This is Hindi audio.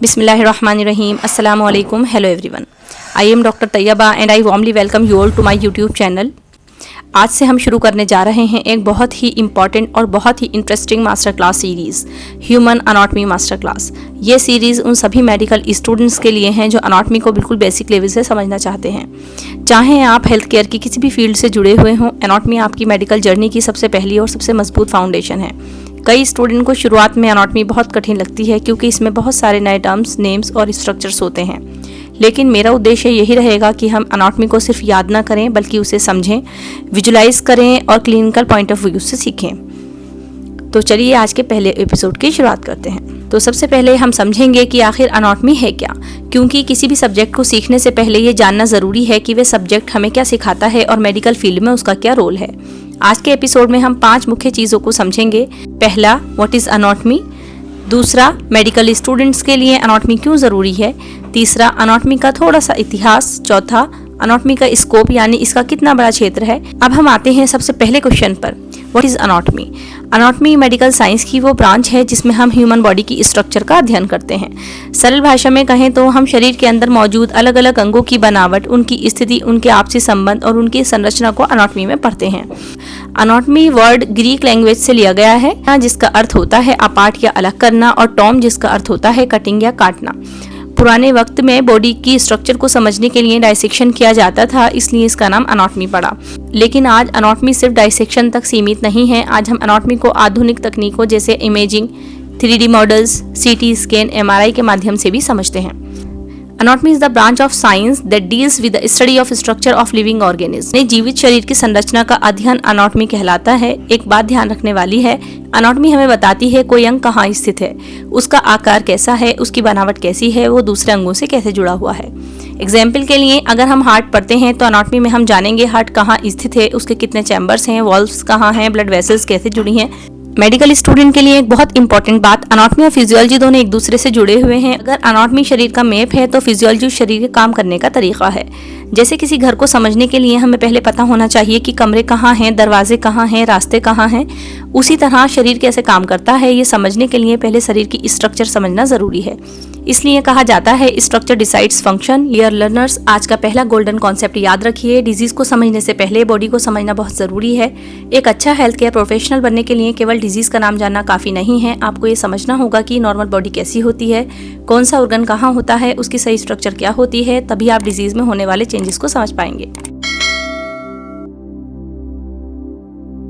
Bismillahirrahmanirrahim. Assalamu alaikum. Hello everyone. I am Dr. Tayyaba and I warmly welcome you all to my YouTube channel. आज से हम शुरू करने जा रहे हैं एक बहुत ही इम्पॉर्टेंट और बहुत ही interesting master class series human anatomy master class. ये सीरीज़ उन सभी मेडिकल स्टूडेंट्स के लिए हैं जो अनाटमी को बिल्कुल बेसिक लेवल से समझना चाहते हैं। चाहे आप हेल्थ केयर की किसी भी फील्ड से जुड़े हुए हों, अनाटमी आपकी मेडिकल जर्नी की सबसे पहली और सबसे मजबूत फाउंडेशन है। कई स्टूडेंट को शुरुआत में अनाटमी बहुत कठिन लगती है क्योंकि इसमें बहुत सारे नए टर्म्स, नेम्स और स्ट्रक्चर्स होते हैं। लेकिन मेरा उद्देश्य यही रहेगा कि हम अनाटमी को सिर्फ याद ना करें बल्कि उसे समझें, विजुलाइज करें और क्लिनिकल पॉइंट ऑफ व्यू से सीखें। तो चलिए आज के पहले एपिसोड की शुरुआत करते हैं। तो सबसे पहले हम समझेंगे कि आखिर अनाटमी है क्या, क्योंकि किसी भी सब्जेक्ट को सीखने से पहले ये जानना ज़रूरी है कि वह सब्जेक्ट हमें क्या सिखाता है और मेडिकल फील्ड में उसका क्या रोल है। आज के एपिसोड में हम 5 मुख्य चीज़ों को समझेंगे। पहला, व्हाट इज़ अनाटमी। दूसरा, मेडिकल स्टूडेंट्स के लिए अनाटमी क्यों ज़रूरी है। तीसरा, अनाटमी का थोड़ा सा इतिहास। चौथा, अनाटमी का स्कोप यानी इसका कितना बड़ा क्षेत्र है। अब हम आते हैं सबसे पहले क्वेश्चन पर, what is anatomy. Anatomy medical science की वो ब्रांच है जिसमें हम ह्यूमन बॉडी की स्ट्रक्चर का अध्ययन करते हैं। सरल भाषा में कहें तो हम शरीर के अंदर मौजूद अलग अलग अंगों की बनावट, उनकी स्थिति, उनके आपसी संबंध और उनकी संरचना को अनाटमी में पढ़ते हैं। अनाटमी वर्ड ग्रीक लैंग्वेज से लिया गया है जिसका अर्थ होता है अपार्ट या अलग करना, और टॉम जिसका अर्थ होता है कटिंग या काटना। पुराने वक्त में बॉडी की स्ट्रक्चर को समझने के लिए डाइसेक्शन किया जाता था, इसलिए इसका नाम अनाटमी पड़ा। लेकिन आज अनाटमी सिर्फ डाइसेक्शन तक सीमित नहीं है। आज हम अनाटमी को आधुनिक तकनीकों जैसे imaging, 3D models, CT scan, MRI के माध्यम से भी समझते हैं। Anatomy is the branch of science that deals with the study of structure of living organism. जीवित शरीर की संरचना का अध्ययन अनाटमी कहलाता है। एक बात ध्यान रखने वाली है, अनाटमी हमें बताती है कोई अंग कहाँ स्थित है, उसका आकार कैसा है, उसकी बनावट कैसी है, वो दूसरे अंगों से कैसे जुड़ा हुआ है। एग्जाम्पल के लिए अगर हम हार्ट पढ़ते हैं तो अनाटमी में हम जानेंगे हार्ट कहाँ स्थित है, उसके कितने चैम्बर्स हैं, वॉल्व्स कहाँ हैं, ब्लड वेसल्स कैसे जुड़ी हैं। मेडिकल स्टूडेंट के लिए एक बहुत इंपॉर्टेंट बात, अनाटमी और फिजियोलॉजी दोनों एक दूसरे से जुड़े हुए हैं। अगर अनाटमी शरीर का मैप है तो फिजियोलॉजी शरीर के काम करने का तरीका है। जैसे किसी घर को समझने के लिए हमें पहले पता होना चाहिए कि कमरे कहाँ हैं, दरवाजे कहाँ हैं, रास्ते कहाँ हैं। उसी तरह शरीर कैसे काम करता है ये समझने के लिए पहले शरीर की स्ट्रक्चर समझना जरूरी है। इसलिए कहा जाता है structure decides function. Dear learners, आज का पहला गोल्डन कॉन्सेप्ट याद रखिए, डिजीज को समझने से पहले बॉडी को समझना बहुत जरूरी है। एक अच्छा हेल्थ केयर प्रोफेशनल बनने के लिए केवल डिजीज का नाम जानना काफी नहीं है, आपको ये समझना होगा कि नॉर्मल बॉडी कैसी होती है, कौन सा ऑर्गन कहाँ होता है, उसकी सही स्ट्रक्चर क्या होती है, तभी आप डिजीज में होने वाले चेंजेस को समझ पाएंगे।